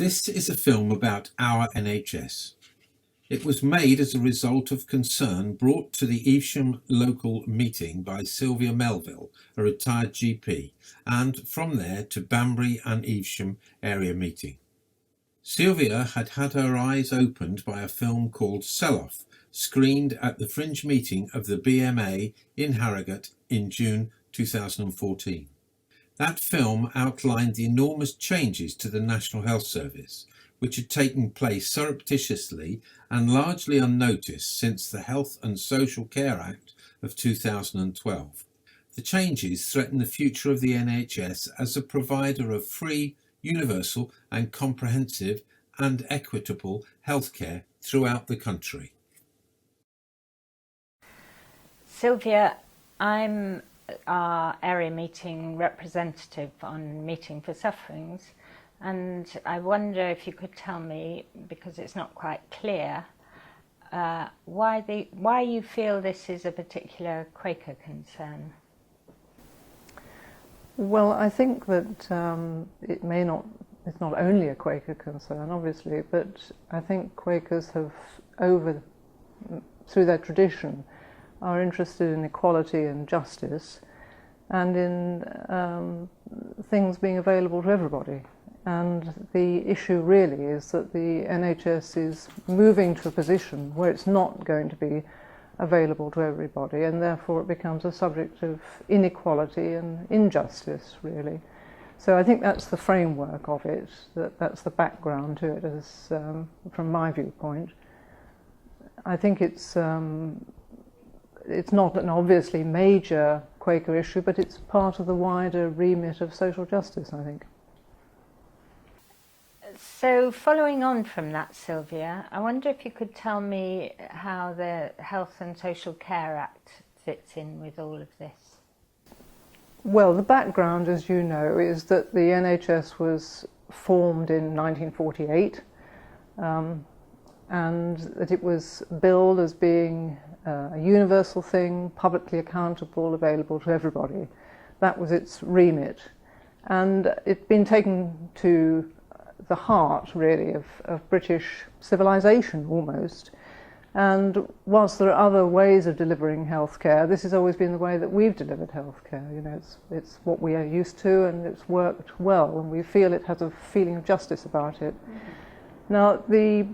This is a film about our NHS. It was made as a result of concern brought to the Evesham local meeting by Sylvia Melville, a retired GP, and from there to Banbury and Evesham area meeting. Sylvia had had her eyes opened by a film called Sell-Off, screened at the fringe meeting of the BMA in Harrogate in June 2014. That film outlined the enormous changes to the National Health Service, which had taken place surreptitiously and largely unnoticed since the Health and Social Care Act of 2012. The changes threaten the future of the NHS as a provider of free, universal and comprehensive and equitable healthcare throughout the country. Sylvia, I'm our area meeting representative on Meeting for Sufferings, and I wonder if you could tell me, because it's not quite clear, why you feel this is a particular Quaker concern. Well, I think that it's not only a Quaker concern, obviously, but I think Quakers have, through their tradition, are interested in equality and justice and in things being available to everybody. And the issue really is that the NHS is moving to a position where it's not going to be available to everybody, and therefore it becomes a subject of inequality and injustice, really. So I think that's the framework of it, that's the background to it, as from my viewpoint. I think it's not an obviously major Quaker issue, but it's part of the wider remit of social justice, I think. So following on from that, Sylvia, I wonder if you could tell me how the Health and Social Care Act fits in with all of this. Well, the background, as you know, is that the NHS was formed in 1948 and that it was billed as being a universal thing, publicly accountable, available to everybody. That was its remit. And it'd been taken to the heart, really, of British civilization, almost. And whilst there are other ways of delivering healthcare, this has always been the way that we've delivered healthcare. You know, it's what we are used to, and it's worked well, and we feel it has a feeling of justice about it. Mm-hmm. Now, the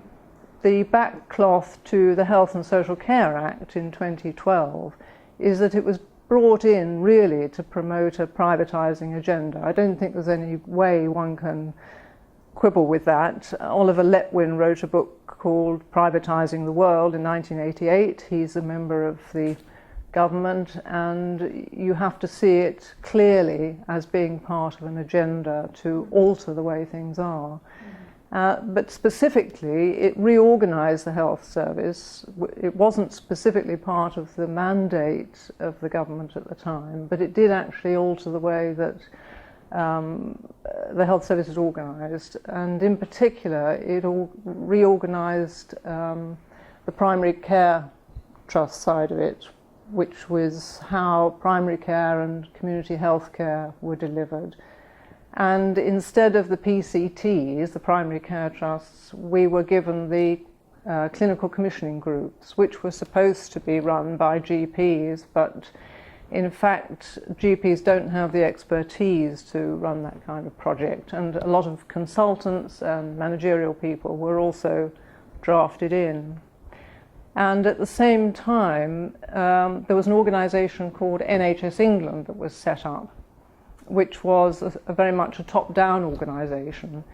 backcloth to the Health and Social Care Act in 2012 is that it was brought in really to promote a privatising agenda. I don't think there's any way one can quibble with that. Oliver Letwin wrote a book called Privatising the World in 1988. He's a member of the government, and you have to see it clearly as being part of an agenda to alter the way things are. But specifically, it reorganised the health service. It wasn't specifically part of the mandate of the government at the time, but it did actually alter the way that the health service is organised, and in particular it reorganised the primary care trust side of it, which was how primary care and community health care were delivered. And instead of the PCTs, the primary care trusts, we were given the clinical commissioning groups, which were supposed to be run by GPs, but in fact, GPs don't have the expertise to run that kind of project, and a lot of consultants and managerial people were also drafted in. And at the same time, there was an organisation called NHS England that was set up, which was very much a top-down organisation,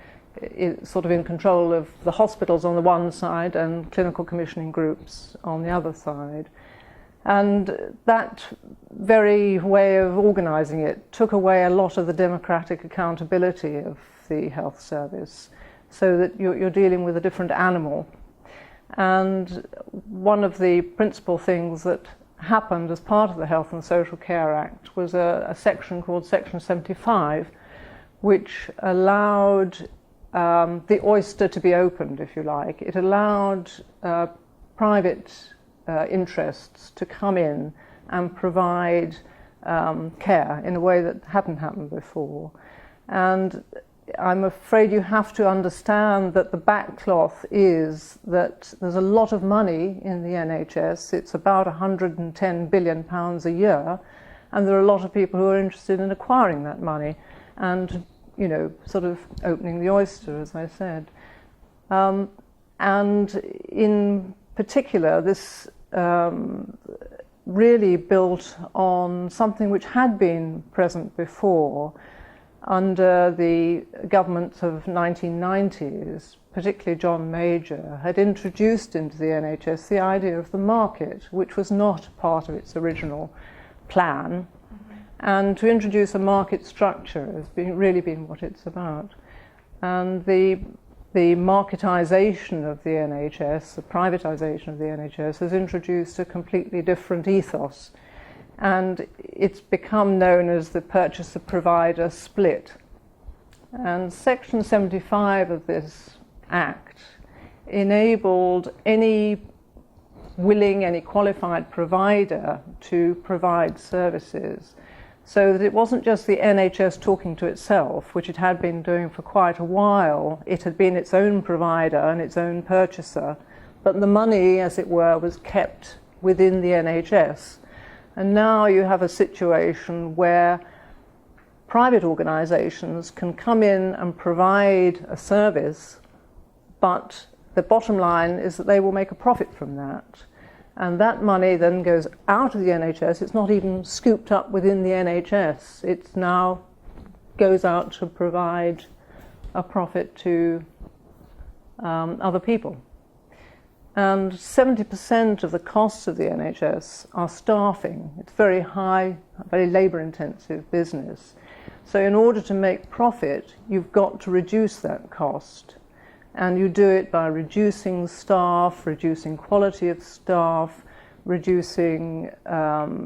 sort of in control of the hospitals on the one side and clinical commissioning groups on the other side. And that very way of organising it took away a lot of the democratic accountability of the health service, so that you're dealing with a different animal. And one of the principal things that happened as part of the Health and Social Care Act was a section called Section 75, which allowed the oyster to be opened, if you like. It allowed private interests to come in and provide care in a way that hadn't happened before. And I'm afraid you have to understand that the backcloth is that there's a lot of money in the NHS. It's about £110 billion a year, and there are a lot of people who are interested in acquiring that money and, you know, sort of opening the oyster, as I said. And in particular, this really built on something which had been present before under the governments of 1990s, particularly John Major, had introduced into the NHS the idea of the market, which was not part of its original plan. And to introduce a market structure has really been what it's about. And the marketisation of the NHS, the privatisation of the NHS, has introduced a completely different ethos. And it's become known as the purchaser-provider split. And Section 75 of this Act enabled any willing, any qualified provider to provide services, so that it wasn't just the NHS talking to itself, which it had been doing for quite a while. It had been its own provider and its own purchaser, but the money, as it were, was kept within the NHS. And now you have a situation where private organisations can come in and provide a service, but the bottom line is that they will make a profit from that. And that money then goes out of the NHS. It's not even scooped up within the NHS. It now goes out to provide a profit to other people. And 70% of the costs of the NHS are staffing. It's very high, very labour-intensive business. So in order to make profit, you've got to reduce that cost. And you do it by reducing staff, reducing quality of staff, reducing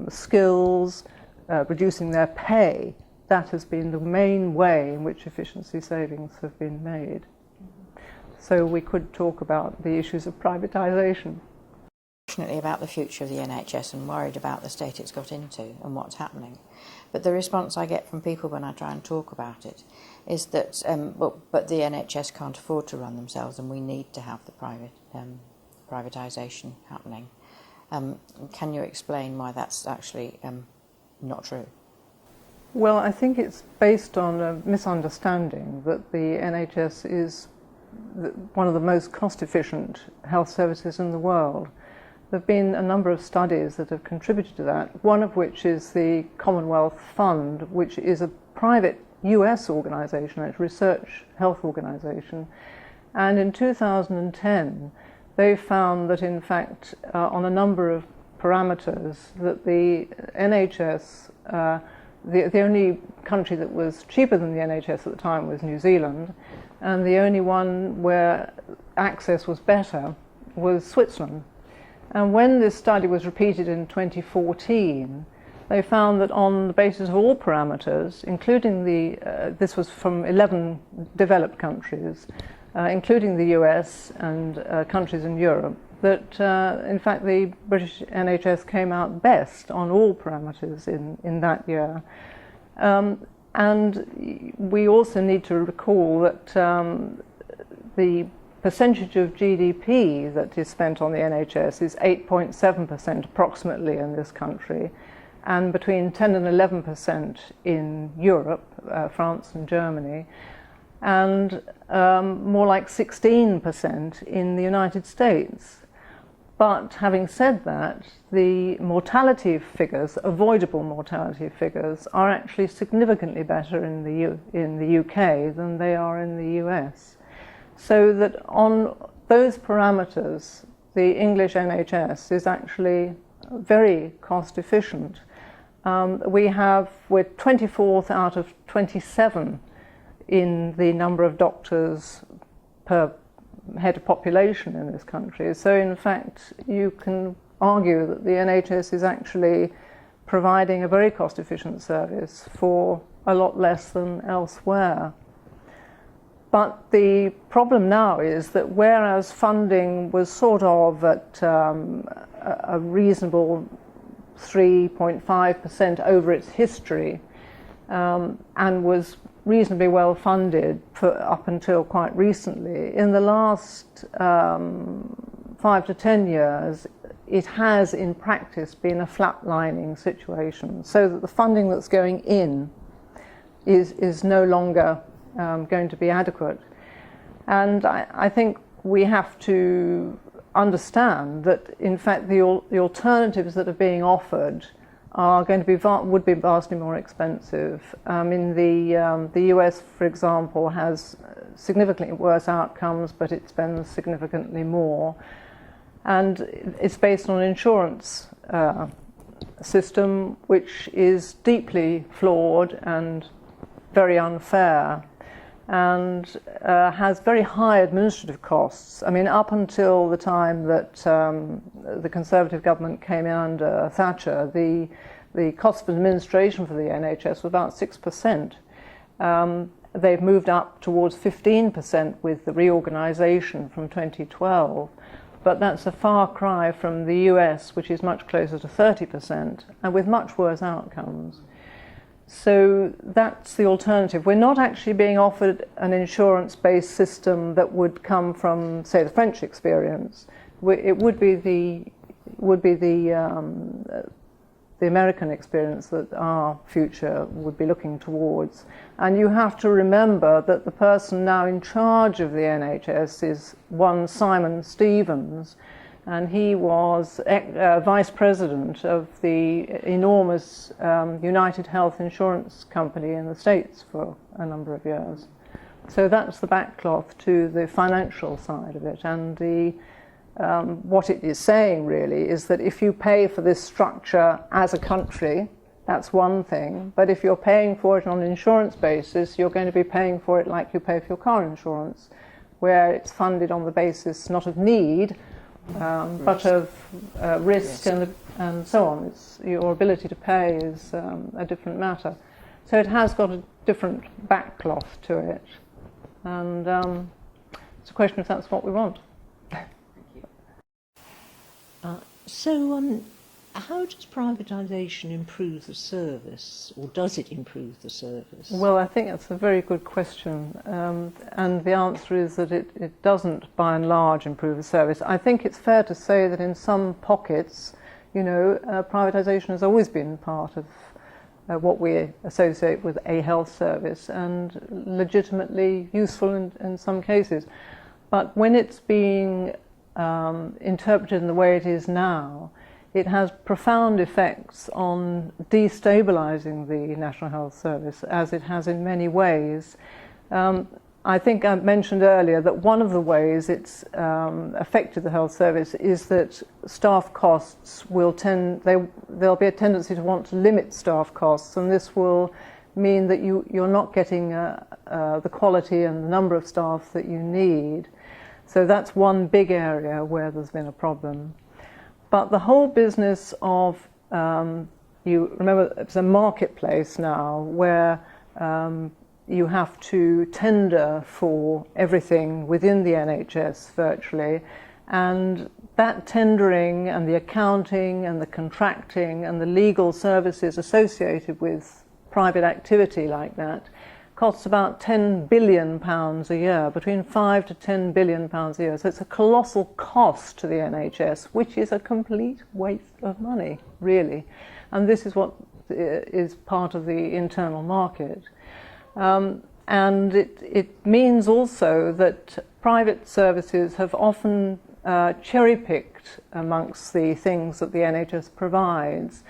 skills, reducing their pay. That has been the main way in which efficiency savings have been made. So we could talk about the issues of privatisation. Passionately about the future of the NHS and worried about the state it's got into and what's happening. But the response I get from people when I try and talk about it is that but the NHS can't afford to run themselves and we need to have the privatisation happening. Can you explain why that's actually not true? Well, I think it's based on a misunderstanding that the NHS is one of the most cost-efficient health services in the world. There have been a number of studies that have contributed to that, one of which is the Commonwealth Fund, which is a private US organisation, a research health organisation. And in 2010, they found that, in fact, on a number of parameters, that the NHS, the only country that was cheaper than the NHS at the time was New Zealand, and the only one where access was better was Switzerland. And when this study was repeated in 2014, they found that on the basis of all parameters, including this was from 11 developed countries, including the US and countries in Europe, that in fact the British NHS came out best on all parameters in that year. And we also need to recall that the percentage of GDP that is spent on the NHS is 8.7% approximately in this country, and between 10 and 11% in Europe, France and Germany, and more like 16% in the United States. But having said that, the mortality figures, avoidable mortality figures, are actually significantly better in the UK than they are in the US. So that on those parameters, the English NHS is actually very cost efficient. We're 24th out of 27 in the number of doctors per head of population in this country. So in fact, you can argue that the NHS is actually providing a very cost-efficient service for a lot less than elsewhere. But the problem now is that whereas funding was sort of at a reasonable 3.5% over its history, and was reasonably well funded up until quite recently. In the last 5 to 10 years, it has in practice been a flatlining situation, so that the funding that's going in is no longer going to be adequate. And I think we have to understand that, in fact, the alternatives that are being offered are going to be would be vastly more expensive. The US, for example, has significantly worse outcomes, but it spends significantly more. And it's based on an insurance system which is deeply flawed and very unfair, and has very high administrative costs. I mean, up until the time that the Conservative government came in under Thatcher, the cost of administration for the NHS was about 6%. They've moved up towards 15% with the reorganisation from 2012, but that's a far cry from the US, which is much closer to 30%, and with much worse outcomes. So that's the alternative. We're not actually being offered an insurance-based system that would come from, say, the French experience. It would be the American experience that our future would be looking towards. And you have to remember that the person now in charge of the NHS is one Simon Stevens, and he was vice president of the enormous United Health Insurance Company in the States for a number of years. So that's the backcloth to the financial side of it. And what it is saying really is that if you pay for this structure as a country, that's one thing. But if you're paying for it on an insurance basis, you're going to be paying for it like you pay for your car insurance, where it's funded on the basis not of need, but of risk and so on. Your ability to pay is a different matter. So it has got a different backcloth to it. And it's a question if that's what we want. So how does privatisation improve the service, or does it improve the service? Well, I think that's a very good question, and the answer is that it doesn't, by and large, improve the service. I think it's fair to say that in some pockets, privatisation has always been part of what we associate with a health service, and legitimately useful in some cases. But when it's being interpreted in the way it is now, it has profound effects on destabilising the National Health Service, as it has in many ways. I think I mentioned earlier that one of the ways it's affected the health service is that staff costs there'll be a tendency to want to limit staff costs, and this will mean that you're not getting the quality and the number of staff that you need. So that's one big area where there's been a problem. But the whole business of, you remember, it's a marketplace now where you have to tender for everything within the NHS virtually, and that tendering and the accounting and the contracting and the legal services associated with private activity like that costs about £10 billion a year, between £5 to £10 billion a year. So it's a colossal cost to the NHS, which is a complete waste of money, really. And this is what is part of the internal market. And it means also that private services have often cherry-picked amongst the things that the NHS provides.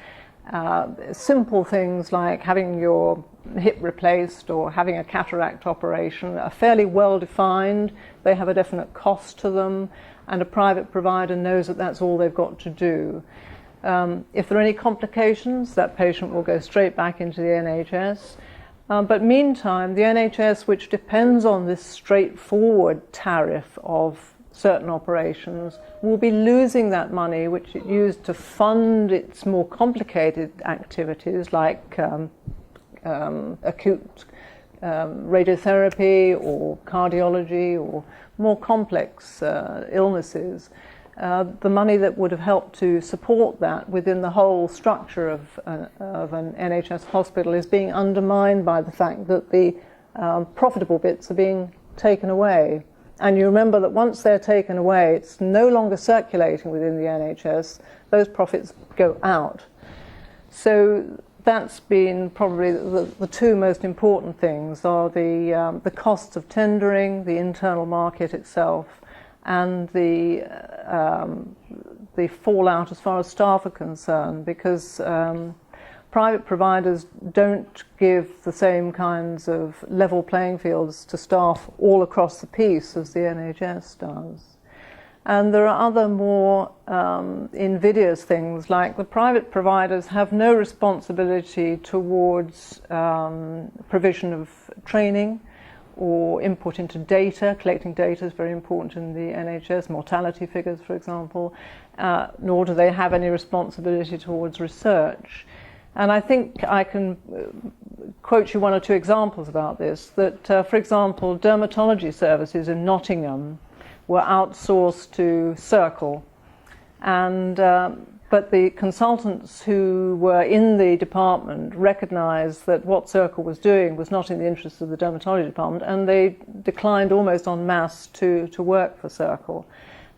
Simple things like having your hip replaced or having a cataract operation are fairly well defined. They have a definite cost to them, and a private provider knows that that's all they've got to do. If there are any complications, that patient will go straight back into the NHS. But meantime, the NHS, which depends on this straightforward tariff of certain operations, will be losing that money which it used to fund its more complicated activities like acute radiotherapy or cardiology or more complex illnesses. the money that would have helped to support that within the whole structure of an NHS hospital is being undermined by the fact that the profitable bits are being taken away. And you remember that once they're taken away, it's no longer circulating within the NHS. Those profits go out. So that's been probably the two most important things are the costs of tendering, the internal market itself, and the fallout as far as staff are concerned, because private providers don't give the same kinds of level playing fields to staff all across the piece as the NHS does. And there are other more invidious things, like the private providers have no responsibility towards provision of training or input into data. Collecting data is very important in the NHS, mortality figures, for example, nor do they have any responsibility towards research. And I think I can quote you one or two examples about this, that, for example, dermatology services in Nottingham were outsourced to Circle, and but the consultants who were in the department recognised that what Circle was doing was not in the interests of the dermatology department, and they declined almost en masse to work for Circle.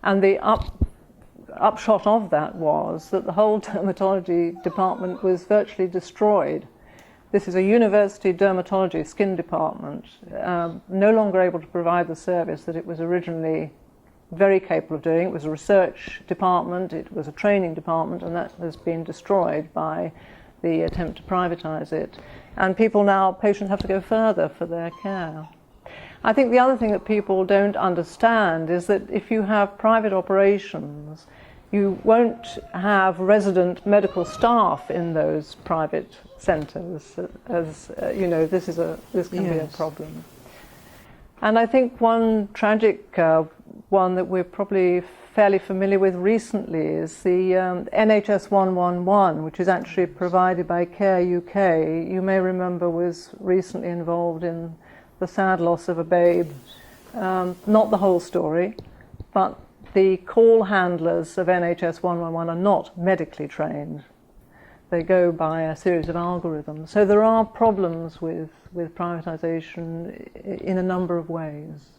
And the upshot of that was that the whole dermatology department was virtually destroyed. This is a university dermatology skin department, no longer able to provide the service that it was originally very capable of doing. It was a research department, it was a training department, and that has been destroyed by the attempt to privatise it. And patients have to go further for their care. I think the other thing that people don't understand is that if you have private operations, you won't have resident medical staff in those private centres. As you know, this can be a problem. And I think one tragic one that we're probably fairly familiar with recently is the NHS 111, which is actually provided by Care UK. You may remember was recently involved in the sad loss of a babe. Not the whole story, but the call handlers of NHS 111 are not medically trained. They go by a series of algorithms. So there are problems with privatisation in a number of ways.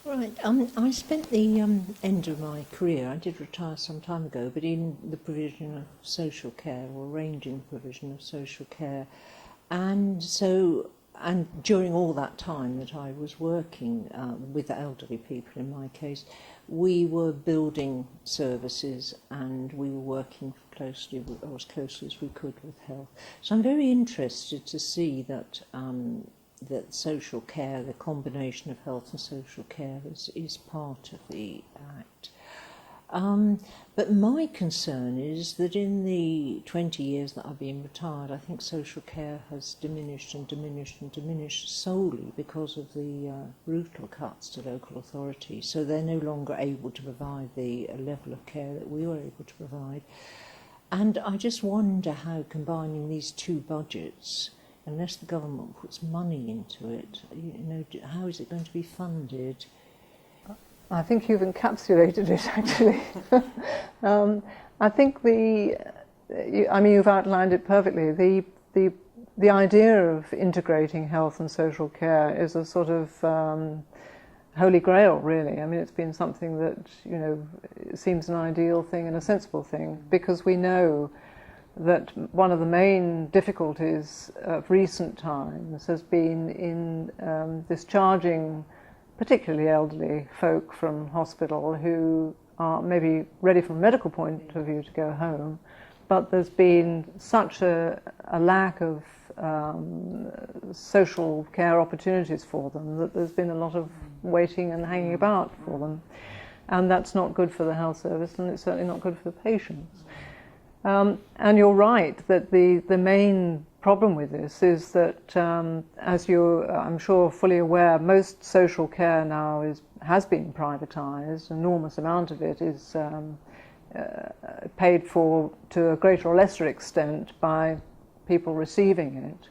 Right, I spent the end of my career, I did retire some time ago, but in the provision of social care, or arranging the provision of social care. And during all that time that I was working with elderly people, in my case, we were building services and we were working closely, or as closely as we could, with health. So I'm very interested to see that that social care, the combination of health and social care, is part of the Act. But my concern is that in the 20 years that I've been retired, I think social care has diminished and diminished and diminished solely because of the brutal cuts to local authorities. So they're no longer able to provide the level of care that we were able to provide. And I just wonder how combining these two budgets, unless the government puts money into it, how is it going to be funded? I think you've encapsulated it, actually. I think you've outlined it perfectly. The idea of integrating health and social care is a sort of holy grail, really. I mean, it's been something that, seems an ideal thing and a sensible thing, because we know that one of the main difficulties of recent times has been in discharging particularly elderly folk from hospital who are maybe ready from a medical point of view to go home, but there's been such a lack of social care opportunities for them that there's been a lot of waiting and hanging about for them. And that's not good for the health service, and it's certainly not good for the patients. And you're right that the main problem with this is that, as you're, I'm sure, fully aware, most social care now has been privatised. An enormous amount of it is paid for to a greater or lesser extent by people receiving it.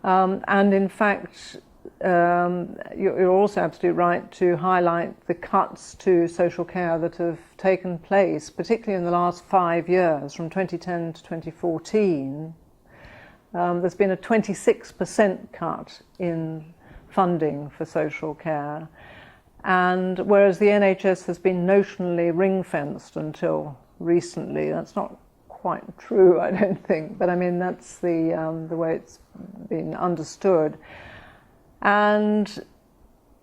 And in fact, you're also absolutely right to highlight the cuts to social care that have taken place, particularly in the last 5 years, from 2010 to 2014. There's been a 26% cut in funding for social care, and whereas the NHS has been notionally ring-fenced until recently, that's not quite true, I don't think, but I mean that's the way it's been understood. And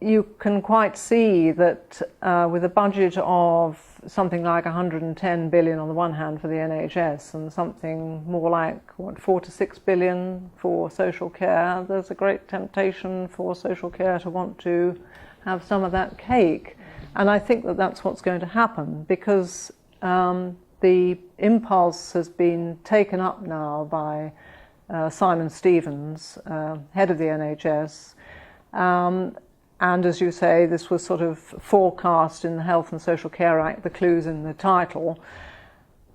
you can quite see that with a budget of something like 110 billion on the one hand for the NHS and something more like 4 to 6 billion for social care, there's a great temptation for social care to want to have some of that cake. And I think that that's what's going to happen, because the impulse has been taken up now by Simon Stevens, head of the NHS. And as you say, this was sort of forecast in the Health and Social Care Act, the clues in the title.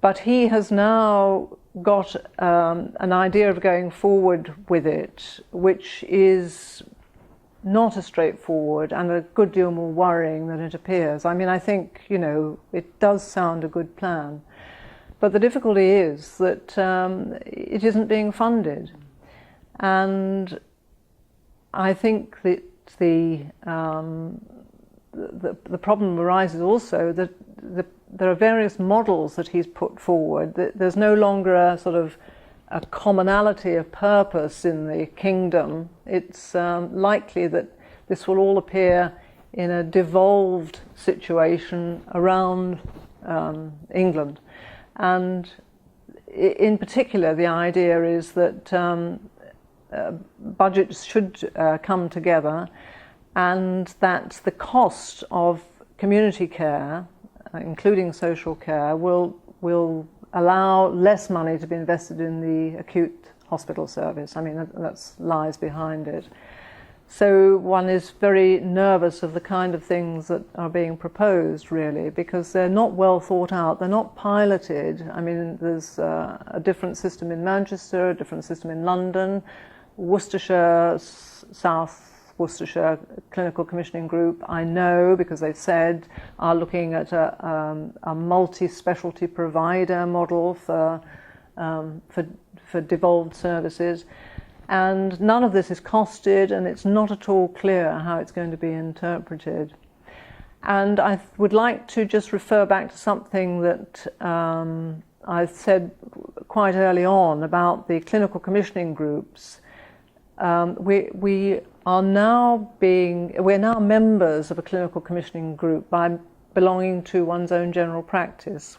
But he has now got an idea of going forward with it, which is not as straightforward and a good deal more worrying than it appears. I mean, I think, you know, it does sound a good plan. But the difficulty is that it isn't being funded. And I think that the problem arises also that there are various models that he's put forward. There's no longer a sort of a commonality of purpose in the kingdom. It's likely that this will all appear in a devolved situation around England. And in particular, the idea is that budgets should come together, and that the cost of community care, including social care, will allow less money to be invested in the acute hospital service. I mean, that lies behind it. So one is very nervous of the kind of things that are being proposed, really, because they're not well thought out, they're not piloted. I mean, there's a different system in Manchester, a different system in London. Worcestershire, South Worcestershire Clinical Commissioning Group, I know because they've said, are looking at a multi-specialty provider model for devolved services. And none of this is costed, and it's not at all clear how it's going to be interpreted. And I would like to just refer back to something that I said quite early on about the clinical commissioning groups. We're now members of a clinical commissioning group by belonging to one's own general practice.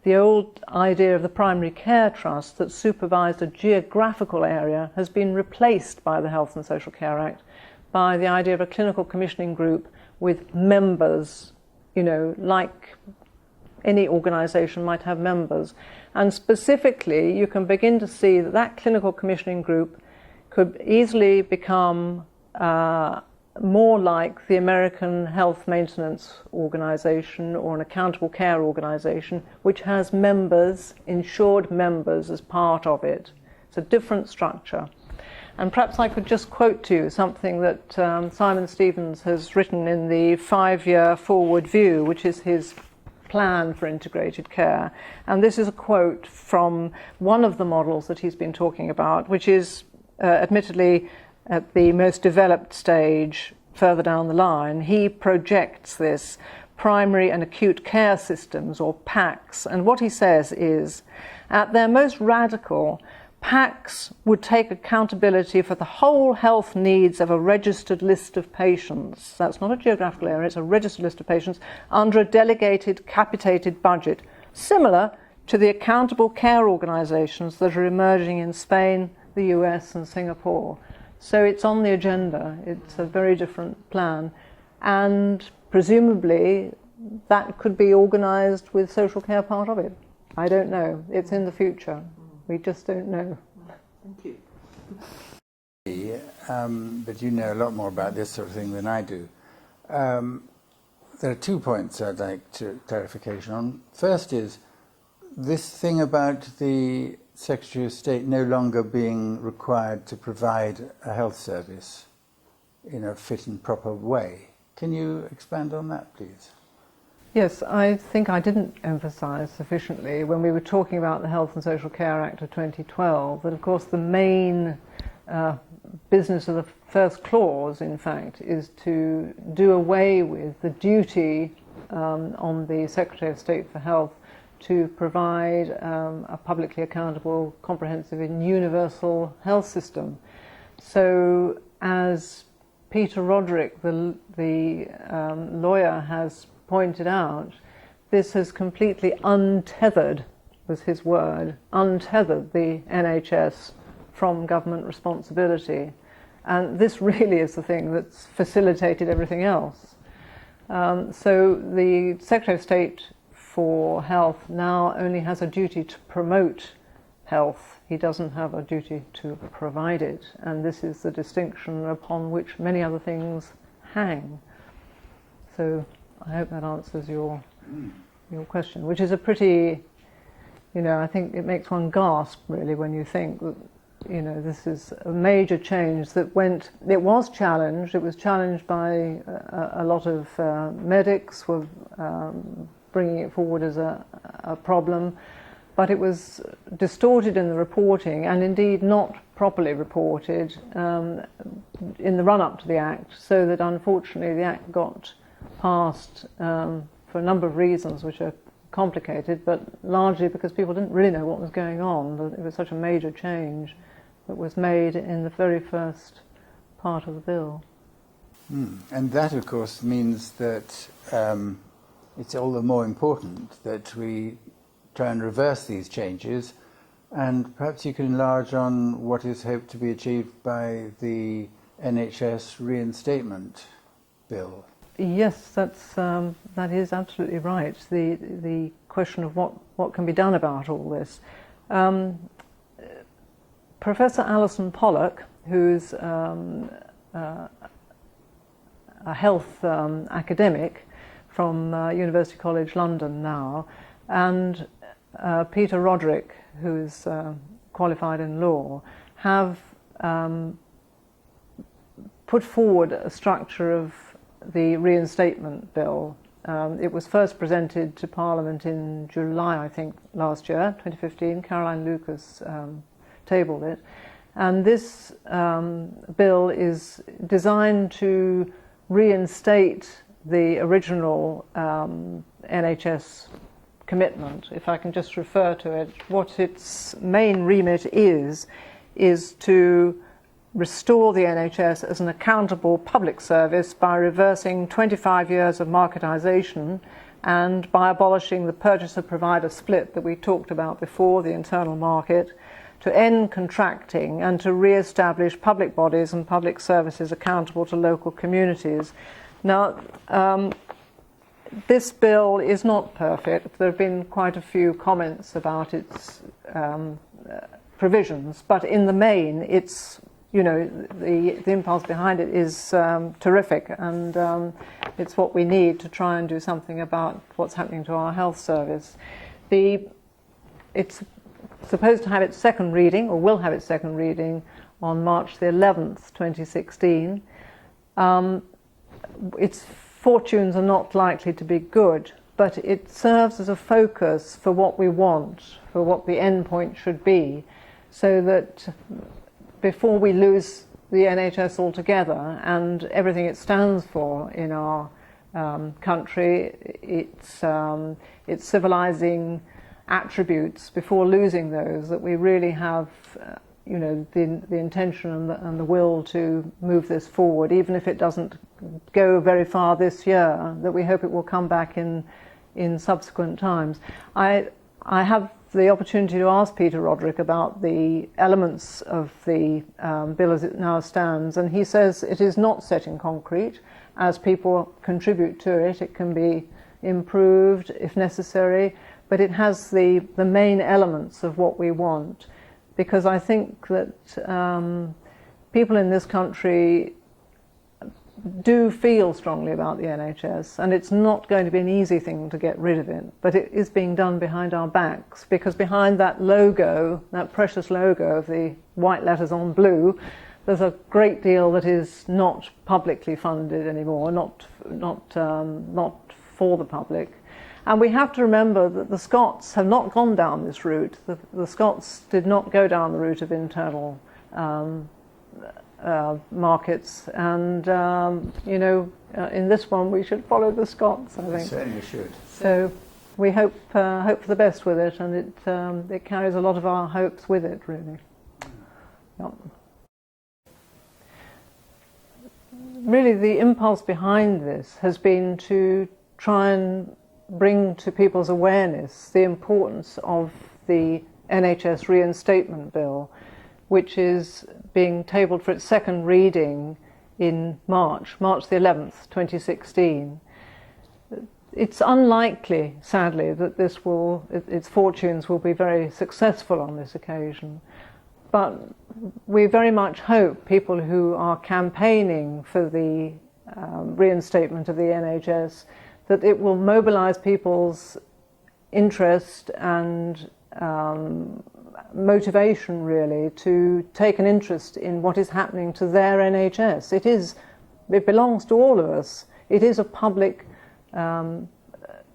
The old idea of the primary care trust that supervised a geographical area has been replaced by the Health and Social Care Act by the idea of a clinical commissioning group with members, you know, like any organisation might have members. And specifically, you can begin to see that that clinical commissioning group could easily become more like the American Health Maintenance Organization or an Accountable Care Organization, which has members, insured members, as part of it. It's a different structure. And perhaps I could just quote to you something that Simon Stevens has written in the 5-year forward view, which is his plan for integrated care. And this is a quote from one of the models that he's been talking about, which is admittedly at the most developed stage further down the line. He projects this primary and acute care systems, or PACS, and what he says is, at their most radical, PACS would take accountability for the whole health needs of a registered list of patients. That's not a geographical area, it's a registered list of patients under a delegated, capitated budget, similar to the accountable care organisations that are emerging in Spain, the US and Singapore. So it's on the agenda. It's a very different plan. And presumably that could be organised with social care part of it. I don't know. It's in the future. We just don't know. Thank you. But you know a lot more about this sort of thing than I do. There are 2 points I'd like to clarification on. First is this thing about the Secretary of State no longer being required to provide a health service. in a fit and proper way. Can you expand on that, please? Yes, I think I didn't emphasise sufficiently when we were talking about the Health and Social Care Act of 2012 that, of course, the main business of the first clause, in fact, is to do away with the duty on the Secretary of State for Health to provide a publicly accountable, comprehensive and universal health system. So, as Peter Roderick, the lawyer, has pointed out, this has completely untethered, was his word, untethered the NHS from government responsibility. And this really is the thing that's facilitated everything else. So the Secretary of State for Health now only has a duty to promote health. He doesn't have a duty to provide it. And this is the distinction upon which many other things hang. So I hope that answers your question, which is a pretty, I think it makes one gasp really when you think that, this is a major change that it was challenged by a lot of medics were bringing it forward as a problem, but it was distorted in the reporting and indeed not properly reported in the run-up to the Act, so that unfortunately the Act got passed for a number of reasons which are complicated, but largely because people didn't really know what was going on. It was such a major change that was made in the very first part of the bill. And that, of course, means that it's all the more important that we try and reverse these changes, and perhaps you can enlarge on what is hoped to be achieved by the NHS reinstatement bill. Yes, that is absolutely right. The question of what can be done about all this. Professor Allyson Pollock, who's a health academic from University College London now, and Peter Roderick, who's qualified in law, have put forward a structure of the reinstatement bill. It was first presented to Parliament in July, I think, last year, 2015. Caroline Lucas tabled it. And this bill is designed to reinstate the original NHS commitment. If I can just refer to it, what its main remit is to restore the NHS as an accountable public service by reversing 25 years of marketisation and by abolishing the purchaser-provider split that we talked about before, the internal market, to end contracting and to re-establish public bodies and public services accountable to local communities. Now, this bill is not perfect. There have been quite a few comments about its provisions, but in the main, it's the impulse behind it is terrific, and it's what we need to try and do something about what's happening to our health service. It's supposed to have its second reading, or will have its second reading, on March the 11th, 2016. Its fortunes are not likely to be good, but it serves as a focus for what we want, for what the end point should be, so that before we lose the NHS altogether and everything it stands for in our country, its civilising attributes, before losing those, that we really have the intention and the will to move this forward, even if it doesn't go very far this year, that we hope it will come back in subsequent times. I have the opportunity to ask Peter Roderick about the elements of the bill as it now stands, and he says it is not set in concrete. As people contribute to it, it can be improved if necessary, but it has the main elements of what we want, because I think that people in this country do feel strongly about the NHS, and it's not going to be an easy thing to get rid of it, but it is being done behind our backs, because behind that logo, that precious logo of the white letters on blue, There's a great deal that is not publicly funded anymore, not for the public. And we have to remember that the Scots have not gone down this route. The Scots did not go down the route of internal markets, and in this one we should follow the Scots, I think. Certainly should. So we hope for the best with it, and it carries a lot of our hopes with it, really. Yep. Really, the impulse behind this has been to try and bring to people's awareness the importance of the NHS Reinstatement Bill, which is being tabled for its second reading in March the 11th, 2016. It's unlikely, sadly, that its fortunes will be very successful on this occasion. But we very much hope people who are campaigning for the reinstatement of the NHS, that it will mobilise people's interest and motivation, really, to take an interest in what is happening to their NHS. It belongs to all of us. It is a public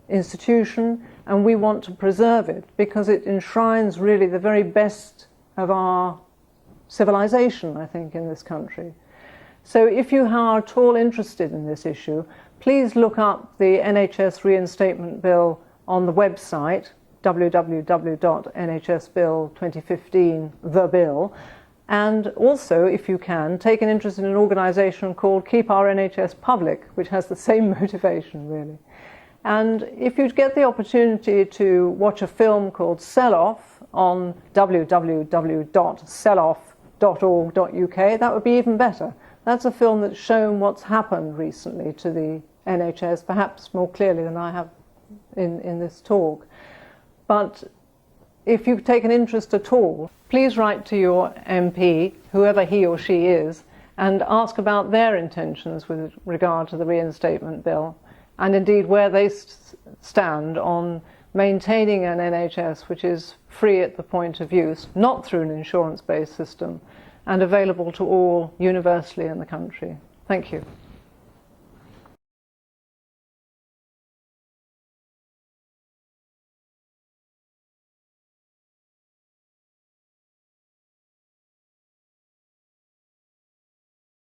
institution, and we want to preserve it because it enshrines really the very best of our civilization, I think, in this country. So if you are at all interested in this issue, please look up the NHS Reinstatement Bill on the website, www.nhsbill2015, the bill, and also, if you can, take an interest in an organisation called Keep Our NHS Public, which has the same motivation, really. And if you get the opportunity to watch a film called Sell Off on www.selloff.org.uk, that would be even better. That's a film that's shown what's happened recently to the NHS, perhaps more clearly than I have in this talk. But if you take an interest at all, please write to your MP, whoever he or she is, and ask about their intentions with regard to the reinstatement bill, and indeed where they stand on maintaining an NHS which is free at the point of use, not through an insurance-based system, and available to all universally in the country. Thank you.